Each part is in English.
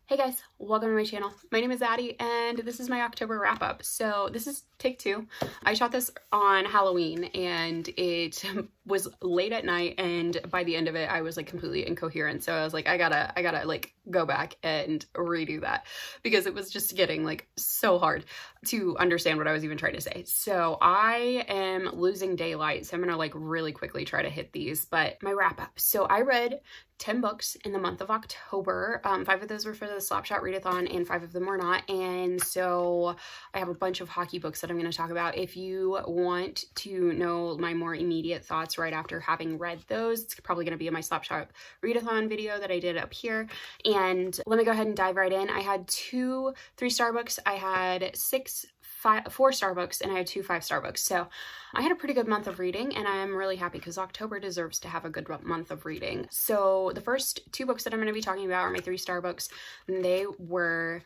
Hey guys, welcome to my channel. My name is Addie and this is my October wrap up. So this is take two. I shot this on Halloween and it was late at night, and by the end of it I was like completely incoherent. So I was like, I gotta like go back and redo that because it was just getting like so hard to understand what I was even trying to say. So I am losing daylight. So I'm gonna like really quickly try to hit these, but my wrap up. So I read 10 books in the month of October. 5 of those were for the Slapshot Readathon and 5 of them were not. And so I have a bunch of hockey books that I'm going to talk about. If you want to know my more immediate thoughts right after having read those, it's probably going to be in my Slapshot Readathon video that I did up here. And let me go ahead and dive right in. I had 2 3-star books. I had 4-star books, and I had 2 5-star books. So I had a pretty good month of reading, and I'm really happy because October deserves to have a good month of reading. So the first 2 books that I'm going to be talking about are my 3-star books. And they were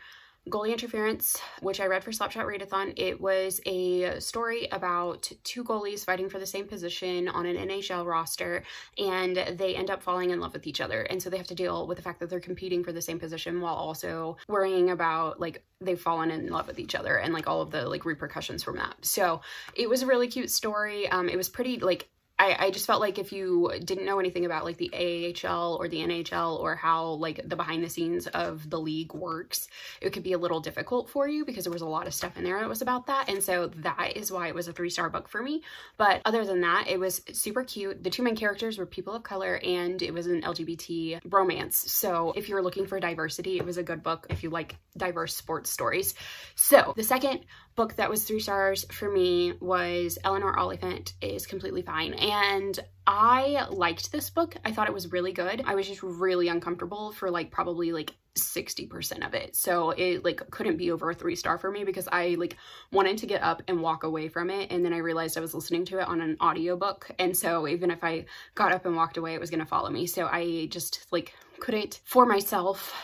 Goalie Interference, which I read for Slapshot Readathon. It was a story about 2 goalies fighting for the same position on an NHL roster, and they end up falling in love with each other. And so they have to deal with the fact that they're competing for the same position while also worrying about like they've fallen in love with each other and like all of the like repercussions from that. So it was a really cute story. It was pretty like I just felt like if you didn't know anything about like the AHL or the NHL or how like the behind the scenes of the league works, it could be a little difficult for you because there was a lot of stuff in there that was about that. And so that is why it was a 3-star book for me. But other than that, it was super cute. The 2 main characters were people of color and it was an LGBT romance. So if you're looking for diversity, it was a good book if you like diverse sports stories. So the second book that was 3 stars for me was Eleanor Oliphant is Completely Fine. And I liked this book. I thought it was really good. I was just really uncomfortable for like probably like 60% of it. So it like couldn't be over a 3-star for me because I like wanted to get up and walk away from it. And then I realized I was listening to it on an audiobook. And so even if I got up and walked away, it was going to follow me. So I just like couldn't for myself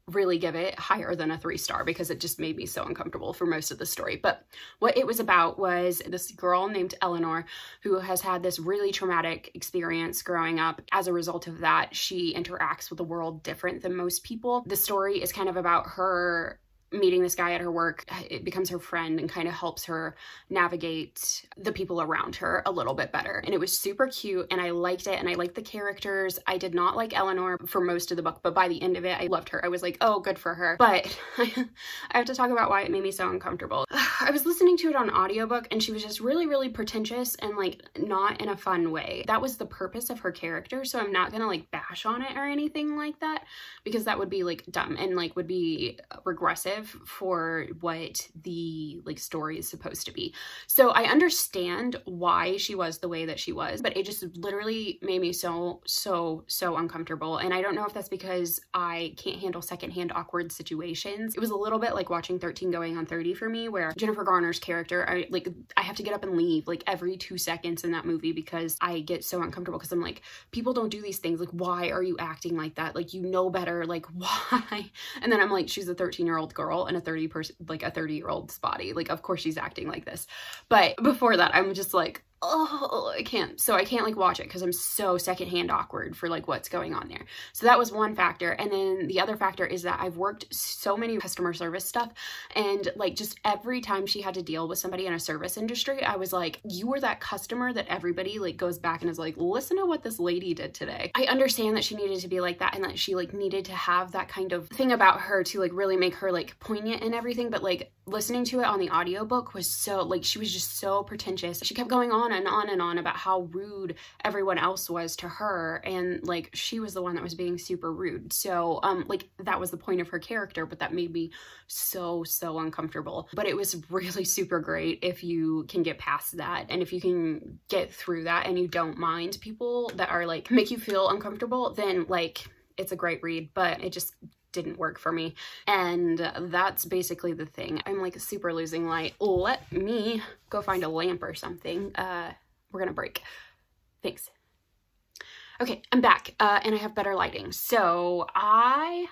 really give it higher than a 3-star because it just made me so uncomfortable for most of the story. But what it was about was this girl named Eleanor who has had this really traumatic experience growing up. As a result of that, she interacts with the world different than most people. The story is kind of about her meeting this guy at her work. It becomes her friend and kind of helps her navigate the people around her a little bit better. And it was super cute and I liked it and I liked the characters. I did not like Eleanor for most of the book, but by the end of it, I loved her. I was like, oh, good for her. But I have to talk about why it made me so uncomfortable. I was listening to it on audiobook and she was just really, really pretentious and like not in a fun way. That was the purpose of her character. So I'm not gonna like bash on it or anything like that because that would be like dumb and like would be regressive for what the like story is supposed to be. So I understand why she was the way that she was, but it just literally made me so uncomfortable. And I don't know if that's because I can't handle secondhand awkward situations. It was a little bit like watching 13 Going on 30 for me, where Jennifer Garner's character, I have to get up and leave like every 2 seconds in that movie because I get so uncomfortable because I'm like, people don't do these things. Like, why are you acting like that? Like, you know better. Like, why? And then I'm like, she's a 13-year-old girl in a 30-year-old's body. Like, of course she's acting like this. But before that, I'm just like, oh, I can't. So I can't like watch it because I'm so secondhand awkward for like what's going on there. So that was one factor. And then the other factor is that I've worked so many customer service stuff, and like just every time she had to deal with somebody in a service industry, I was like, you were that customer that everybody like goes back and is like, listen to what this lady did today. I understand that she needed to be like that and that she like needed to have that kind of thing about her to like really make her like poignant and everything, but like listening to it on the audiobook was so like, she was just so pretentious. She kept going on and on and on about how rude everyone else was to her, and like she was the one that was being super rude. So like that was the point of her character, but that made me so uncomfortable. But it was really super great if you can get past that, and if you can get through that and you don't mind people that are like make you feel uncomfortable, then like it's a great read. But it just didn't work for me, and that's basically the thing. I'm like super losing light. Let me go find a lamp or something. We're gonna break. Thanks. Okay, I'm back and I have better lighting. So I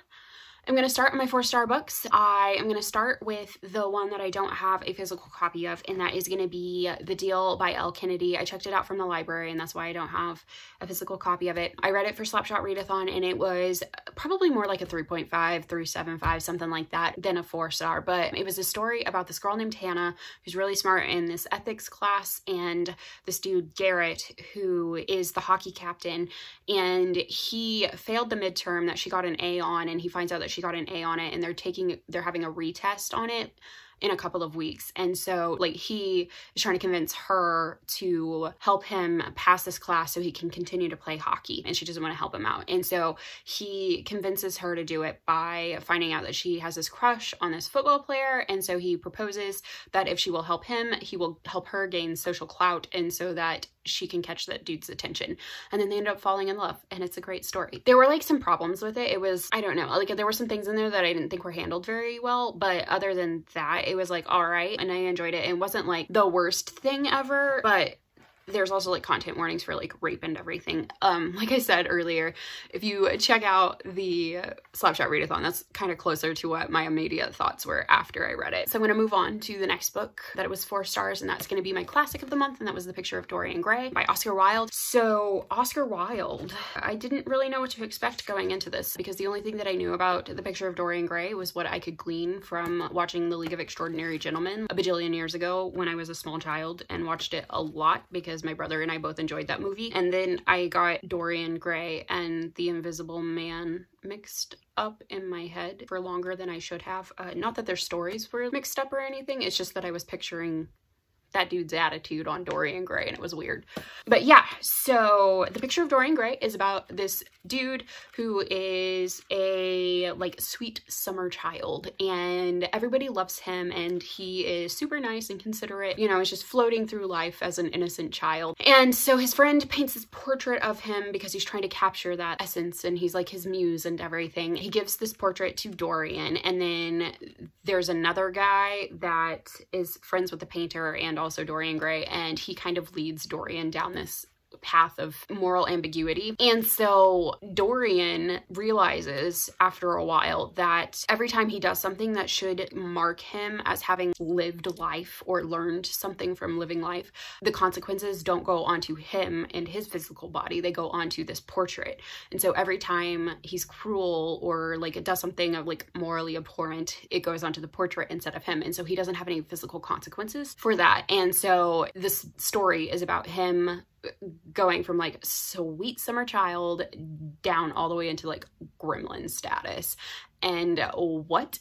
I'm going to start my 4-star books. I am going to start with the one that I don't have a physical copy of, and that is going to be The Deal by Elle Kennedy. I checked it out from the library, and that's why I don't have a physical copy of it. I read it for Slapshot Readathon, and it was probably more like a 3.5, 3.75, something like that, than a 4-star. But it was a story about this girl named Hannah, who's really smart in this ethics class, and this dude, Garrett, who is the hockey captain, and he failed the midterm that she got an A on, and he finds out that she got an A on it, and they're having a retest on it in a couple of weeks. And so like he is trying to convince her to help him pass this class so he can continue to play hockey, and she doesn't want to help him out. And so he convinces her to do it by finding out that she has this crush on this football player, and so he proposes that if she will help him, he will help her gain social clout, and so that she can catch that dude's attention. And then they end up falling in love, and it's a great story. There were like some problems with it. It was, I don't know, like there were some things in there that I didn't think were handled very well, but other than that, it was like all right, and I enjoyed it. It wasn't like the worst thing ever, but there's also like content warnings for like rape and everything. Like I said earlier, if you check out the Slapshot Readathon, that's kind of closer to what my immediate thoughts were after I read it. So I'm going to move on to the next book that was 4 stars, and that's going to be my classic of the month, and that was The Picture of Dorian Gray by Oscar Wilde. So Oscar Wilde, I didn't really know what to expect going into this, because the only thing that I knew about The Picture of Dorian Gray was what I could glean from watching The League of Extraordinary Gentlemen a bajillion years ago when I was a small child, and watched it a lot because my brother and I both enjoyed that movie. And then I got Dorian Gray and The Invisible Man mixed up in my head for longer than I should have. Not that their stories were mixed up or anything, it's just that I was picturing that dude's attitude on Dorian Gray, and it was weird. But yeah, so The Picture of Dorian Gray is about this dude who is a like sweet summer child, and everybody loves him, and he is super nice and considerate, you know, is just floating through life as an innocent child. And so his friend paints this portrait of him because he's trying to capture that essence, and he's like his muse and everything. He gives this portrait to Dorian, and then there's another guy that is friends with the painter and also Dorian Gray, and he kind of leads Dorian down this path of moral ambiguity. And so Dorian realizes after a while that every time he does something that should mark him as having lived life or learned something from living life, the consequences don't go onto him and his physical body, they go onto this portrait. And so every time he's cruel or like it does something of like morally abhorrent, it goes onto the portrait instead of him. And so he doesn't have any physical consequences for that. And so this story is about him going from like sweet summer child down all the way into like gremlin status. And what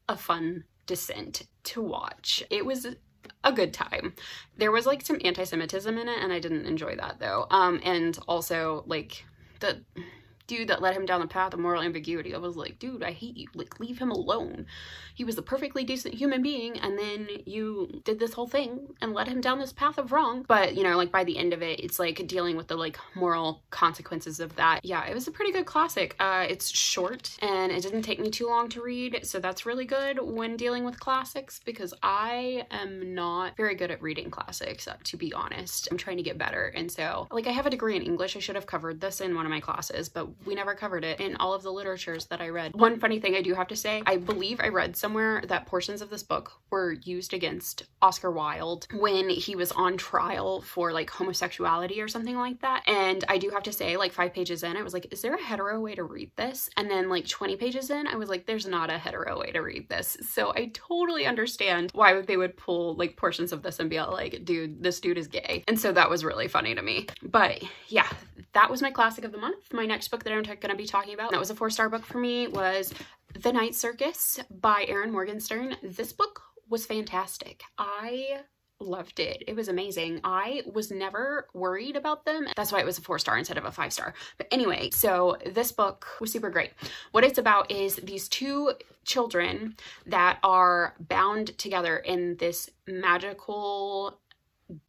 a fun descent to watch. It was a good time. There was like some anti-Semitism in it, and I didn't enjoy that though. And also like the dude that led him down the path of moral ambiguity, I was like, dude, I hate you, like leave him alone. He was a perfectly decent human being, and then you did this whole thing and led him down this path of wrong. But you know, like by the end of it, it's like dealing with the like moral consequences of that. Yeah, it was a pretty good classic. It's short and it didn't take me too long to read, so that's really good when dealing with classics, because I am not very good at reading classics, to be honest. I'm trying to get better, and so like I have a degree in English. I should have covered this in one of my classes, but we never covered it in all of the literatures that I read. One funny thing I do have to say, I believe I read somewhere that portions of this book were used against Oscar Wilde when he was on trial for like homosexuality or something like that. And I do have to say, like 5 pages in, I was like, is there a hetero way to read this? And then like 20 pages in, I was like, there's not a hetero way to read this. So I totally understand why they would pull like portions of this and be like, dude, this dude is gay. And so that was really funny to me. But yeah, that was my classic of the month. My next book that I'm going to be talking about, that was a 4-star book for me, was The Night Circus by Erin Morgenstern. This book was fantastic. I loved it. It was amazing. I was never worried about them. That's why it was a 4-star instead of a 5-star. But anyway, so this book was super great. What it's about is these 2 children that are bound together in this magical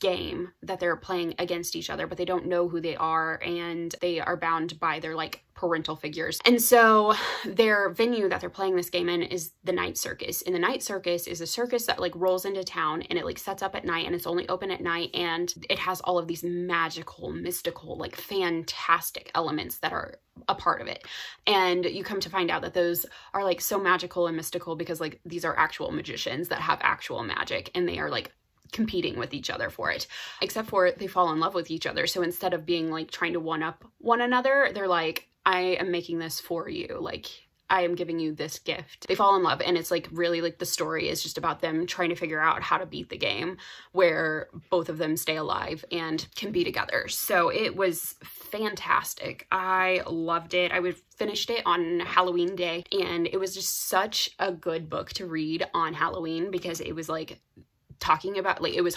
game that they're playing against each other, but they don't know who they are, and they are bound by their like parental figures. And so their venue that they're playing this game in is the Night Circus. And the Night Circus is a circus that like rolls into town, and it like sets up at night, and it's only open at night, and it has all of these magical, mystical, like fantastic elements that are a part of it. And you come to find out that those are like so magical and mystical because like these are actual magicians that have actual magic, and they are like competing with each other for it, except for they fall in love with each other. So instead of being like trying to one up one another, they're like, I am making this for you, like I am giving you this gift. They fall in love, and it's like really like the story is just about them trying to figure out how to beat the game where both of them stay alive and can be together. So it was fantastic. I loved it. I finished it on Halloween day, and it was just such a good book to read on Halloween because it was like talking about like it was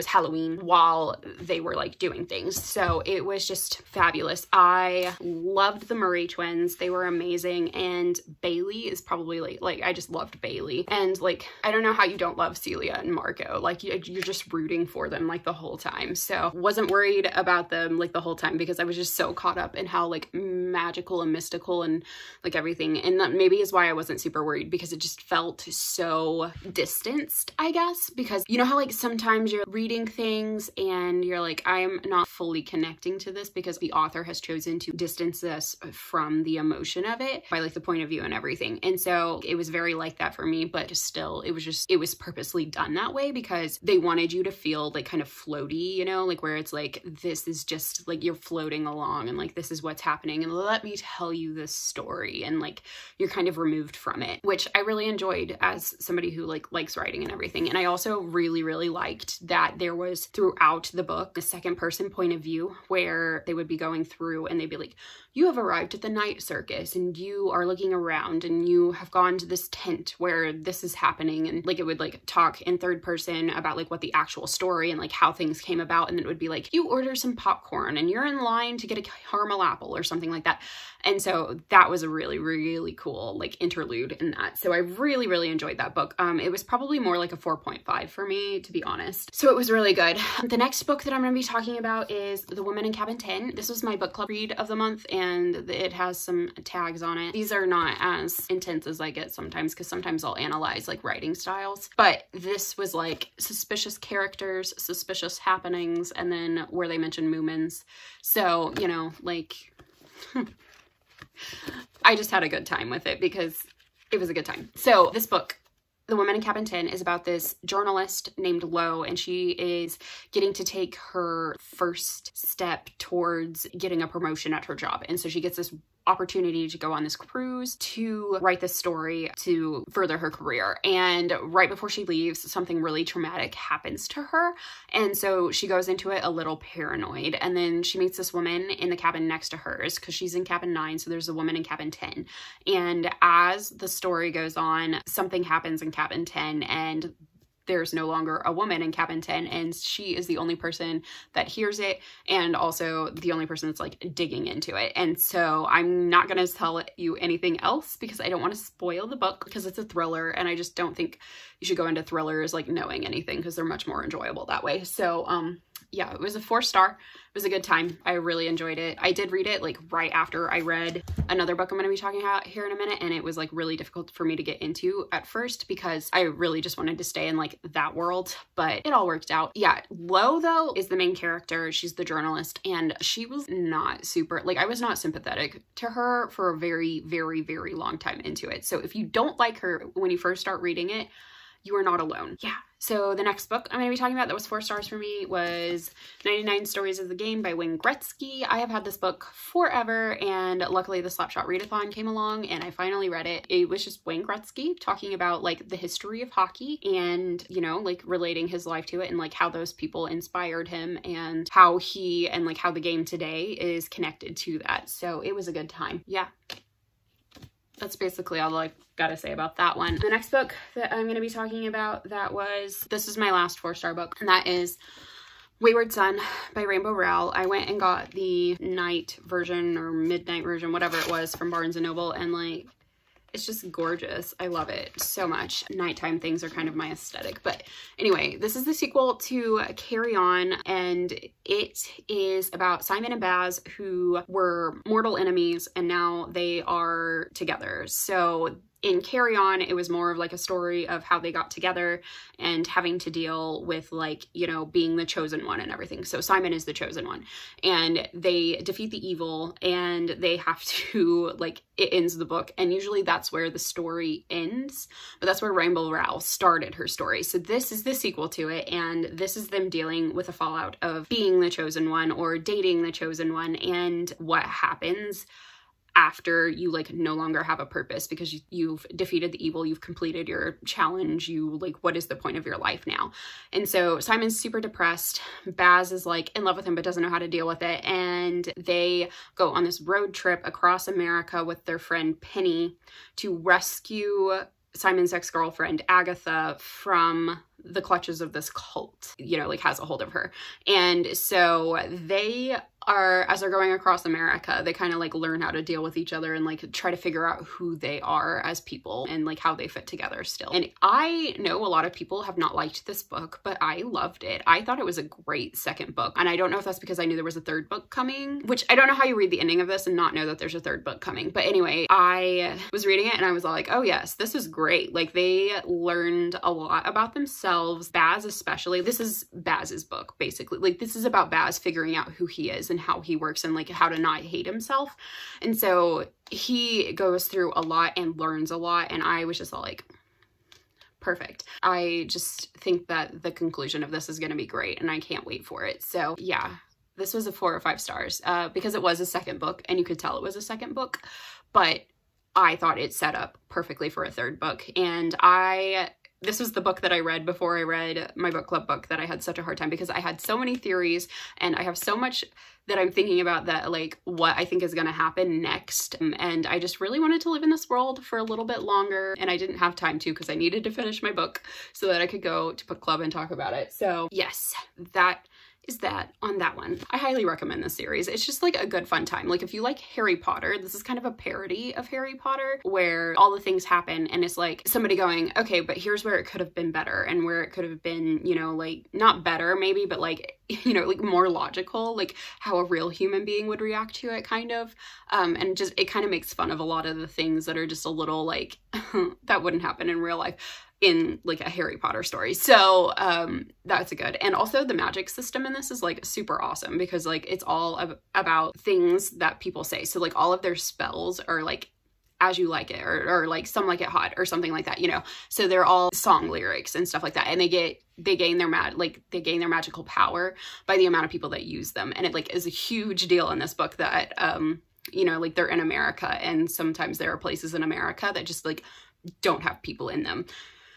Halloween while they were like doing things. So it was just fabulous. I loved the Murray twins. They were amazing, and Bailey is probably like I just loved Bailey. And like I don't know how you don't love Celia and Marco. Like you're just rooting for them like the whole time. So wasn't worried about them like the whole time because I was just so caught up in how like magical and mystical and like everything. And that maybe is why I wasn't super worried, because it just felt so distanced, I guess, because you know how like sometimes you're reading things and you're like, I'm not fully connecting to this because the author has chosen to distance us from the emotion of it by like the point of view and everything. And so it was very like that for me, but still it was purposely done that way because they wanted you to feel like kind of floaty, you know, like where it's like, this is just like you're floating along and like this is what's happening and let me tell you this story, and like you're kind of removed from it, which I really enjoyed as somebody who like likes writing and everything. And I also really liked that there was throughout the book a second person point of view where they would be going through and they'd be like, you have arrived at the Night Circus and you are looking around and you have gone to this tent where this is happening, and like it would like talk in third person about like what the actual story and like how things came about, and then it would be like, you order some popcorn and you're in line to get a caramel apple or something like that. And so that was a really cool like interlude in that. So I really enjoyed that book. It was probably more like a 4.5 for me, to be honest. So it was really good. The next book that I'm going to be talking about is The Woman in Cabin 10. This was my book club read of the month, and it has some tags on it. These are not as intense as I get sometimes, because sometimes I'll analyze like writing styles, but this was like suspicious characters, suspicious happenings, and then where they mention Moomins. So, you know, like I just had a good time with it because it was a good time. So this book, The Woman in Cabin 10, is about this journalist named Lo, and she is getting to take her first step towards getting a promotion at her job. And so she gets this opportunity to go on this cruise to write this story to further her career. And right before she leaves, something really traumatic happens to her. And so she goes into it a little paranoid. And then she meets this woman in the cabin next to hers, because she's in cabin 9. So there's a woman in cabin 10. And as the story goes on, something happens in cabin 10, and there's no longer a woman in cabin 10, and she is the only person that hears it, and also the only person that's like digging into it. And so I'm not going to tell you anything else because I don't want to spoil the book, because it's a thriller, and I just don't think you should go into thrillers like knowing anything, because they're much more enjoyable that way. So yeah, it was a 4-star. It was a good time. I really enjoyed it. I did read it like right after I read another book I'm going to be talking about here in a minute, and it was like really difficult for me to get into at first because I really just wanted to stay in like that world, but it all worked out. Yeah, Lo though is the main character. She's the journalist, and she was not super, like I was not sympathetic to her for a very long time into it. So if you don't like her when you first start reading it, you are not alone. Yeah. So the next book I'm going to be talking about that was 4 stars for me was 99 Stories of the Game by Wayne Gretzky. I have had this book forever, and luckily the Slapshot Readathon came along and I finally read it. It was just Wayne Gretzky talking about like the history of hockey and, you know, like relating his life to it, and like how those people inspired him, and how he and like how the game today is connected to that. So it was a good time. Yeah. That's basically all I gotta say about that one. The next book that I'm gonna be talking about, this is my last 4-star book, and that is Wayward Son by Rainbow Rowell. I went and got the night version or midnight version, whatever it was, from Barnes & Noble, and like, It's just gorgeous. I love it so much. Nighttime things are kind of my aesthetic. But anyway, this is the sequel to Carry On, and it is about Simon and Baz, who were mortal enemies, and now they are together. So in Carry On, it was more of like a story of how they got together and having to deal with, like, you know, being the chosen one and everything. So Simon is the chosen one, and they defeat the evil, and they have to, like, it ends the book. And usually that's where the story ends, but that's where Rainbow Rowell started her story. So this is the sequel to it, and this is them dealing with the fallout of being the chosen one or dating the chosen one, and what happens after you, like, no longer have a purpose because you've defeated the evil, you've completed your challenge, you, like, what is the point of your life now? And so Simon's super depressed. Baz is, like, in love with him but doesn't know how to deal with it, and they go on this road trip across America with their friend Penny to rescue Simon's ex-girlfriend Agatha from the clutches of this cult, you know, like, has a hold of her. And so they are, as they're going across America, they kind of, like, learn how to deal with each other and, like, try to figure out who they are as people and, like, how they fit together still. And I know a lot of people have not liked this book, but I loved it. I thought it was a great second book. And I don't know if that's because I knew there was a third book coming, which I don't know how you read the ending of this and not know that there's a third book coming. But anyway, I was reading it and I was like, oh yes, this is great. Like, they learned a lot about themselves. Baz especially. This is Baz's book, basically. Like, this is about Baz figuring out who he is and how he works and, like, how to not hate himself. And so he goes through a lot and learns a lot, and I was just all like, perfect. I just think that the conclusion of this is going to be great, and I can't wait for it. So yeah, this was a 4 or 5 stars because it was a second book, and you could tell it was a second book, but I thought it set up perfectly for a third book. And this was the book that I read before I read my book club book that I had such a hard time, because I had so many theories and I have so much that I'm thinking about, that, like, what I think is going to happen next. And I just really wanted to live in this world for a little bit longer, and I didn't have time to because I needed to finish my book so that I could go to book club and talk about it. So yes, that is that on that one. I highly recommend this series. It's just, like, a good fun time. Like, if you like Harry Potter, this is kind of a parody of Harry Potter, where all the things happen and it's like somebody going, okay, but here's where it could have been better, and where it could have been, you know, like, not better maybe, but, like, you know, like, more logical, like how a real human being would react to it, kind of. And just, it kind of makes fun of a lot of the things that are just a little like, that wouldn't happen in real life in, like, a Harry Potter story. So that's good. And also the magic system in this is, like, super awesome, because, like, it's all about things that people say. So, like, all of their spells are, like, as you like it, or like, some like it hot or something like that, you know. So they're all song lyrics and stuff like that, and they gain their magical power by the amount of people that use them. And it, like, is a huge deal in this book that you know, like, they're in America, and sometimes there are places in America that just, like, don't have people in them.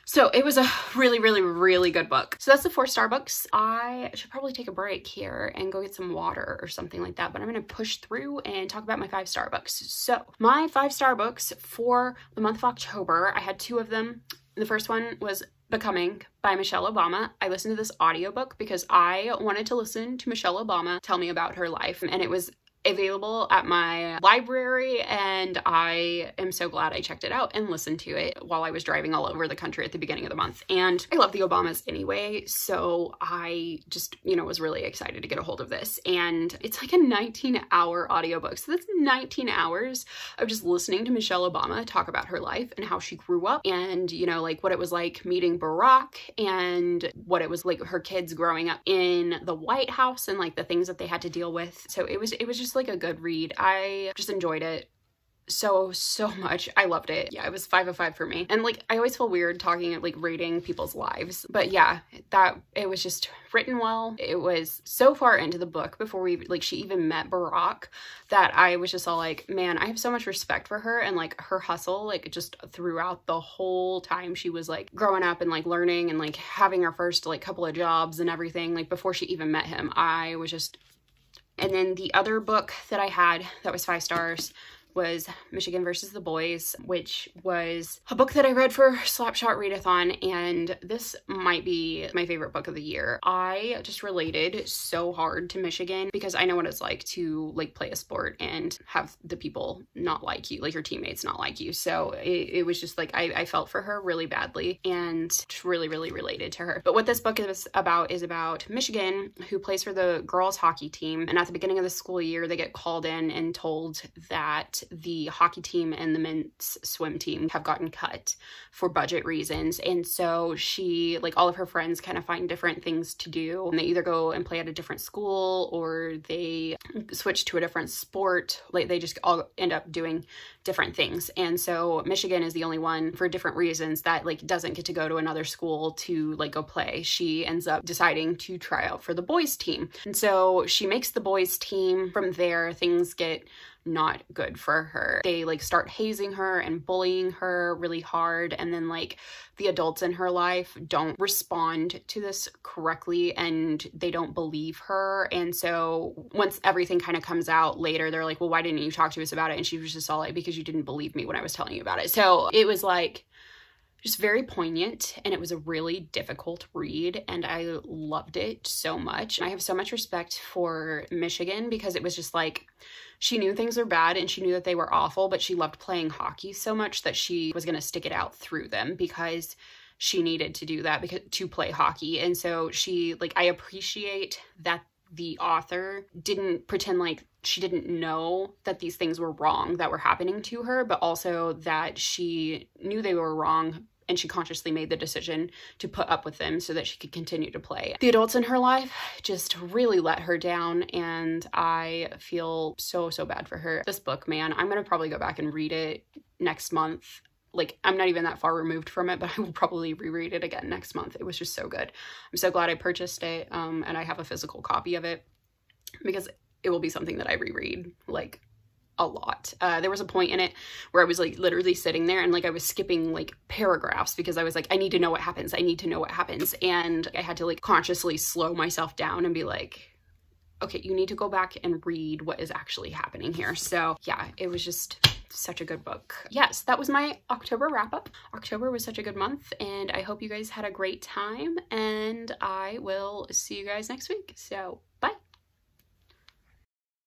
So it was a really, really, really good book. So that's the 4-star books. I should probably take a break here and go get some water or something like that, but I'm going to push through and talk about my 5-star books. So my 5-star books for the month of October, I had 2 of them. The first one was Becoming by Michelle Obama. I listened to this audiobook because I wanted to listen to Michelle Obama tell me about her life, and it was available at my library, and I am so glad I checked it out and listened to it while I was driving all over the country at the beginning of the month. And I love the Obamas anyway, so I just, you know, was really excited to get a hold of this. And it's like a 19-hour audiobook, so that's 19 hours of just listening to Michelle Obama talk about her life and how she grew up, and, you know, like, what it was like meeting Barack, and what it was like her kids growing up in the White House, and, like, the things that they had to deal with. So it was just, like, a good read. I just enjoyed it so much. I loved it. Yeah, it was 5 of 5 for me. And, like, I always feel weird talking, like, rating people's lives, but yeah, it was just written well. It was so far into the book before she even met Barack, that I was just all like, man, I have so much respect for her, and, like, her hustle, like, just throughout the whole time she was, like, growing up and, like, learning and, like, having her first, like, couple of jobs and everything, like, before she even met him. I was just. And then the other book that I had that was 5 stars was Michigan versus the Boys, which was a book that I read for Slapshot Readathon, and this might be my favorite book of the year. I just related so hard to Michigan because I know what it's like to like play a sport and have the people not like you, like your teammates not like you. So it was just like I felt for her really badly and just really related to her. But what this book is about Michigan, who plays for the girls hockey team, and at the beginning of the school year they get called in and told that the hockey team and the men's swim team have gotten cut for budget reasons. And so she, like all of her friends, kind of find different things to do, and they either go and play at a different school or they switch to a different sport. Like they just all end up doing different things. And so Michigan is the only one, for different reasons, that like doesn't get to go to another school to like go play. She ends up deciding to try out for the boys team. And so she makes the boys team. From there, things get not good for her. They like start hazing her and bullying her really hard, and then like the adults in her life don't respond to this correctly and they don't believe her. And so once everything kind of comes out later, they're like, well, why didn't you talk to us about it? And she was just all like, because you didn't believe me when I was telling you about it. So it was like just very poignant, and it was a really difficult read, and I loved it so much. I have so much respect for Michigan because it was just like, she knew things were bad and she knew that they were awful, but she loved playing hockey so much that she was going to stick it out through them because she needed to do that to play hockey. And so she, like, I appreciate that the author didn't pretend like she didn't know that these things were wrong that were happening to her, but also that she knew they were wrong and she consciously made the decision to put up with them so that she could continue to play. The adults in her life just really let her down, and I feel so bad for her. This book, man, I'm gonna probably go back and read it next month. Like, I'm not even that far removed from it, but I will probably reread it again next month. It was just so good. I'm so glad I purchased it, and I have a physical copy of it because it will be something that I reread, like, a lot. There was a point in it where I was like literally sitting there and like I was skipping like paragraphs because I was like, I need to know what happens. I need to know what happens. And I had to like consciously slow myself down and be like, okay, you need to go back and read what is actually happening here. So yeah, it was just such a good book. Yes, that was my October wrap up. October was such a good month, and I hope you guys had a great time, and I will see you guys next week. So bye.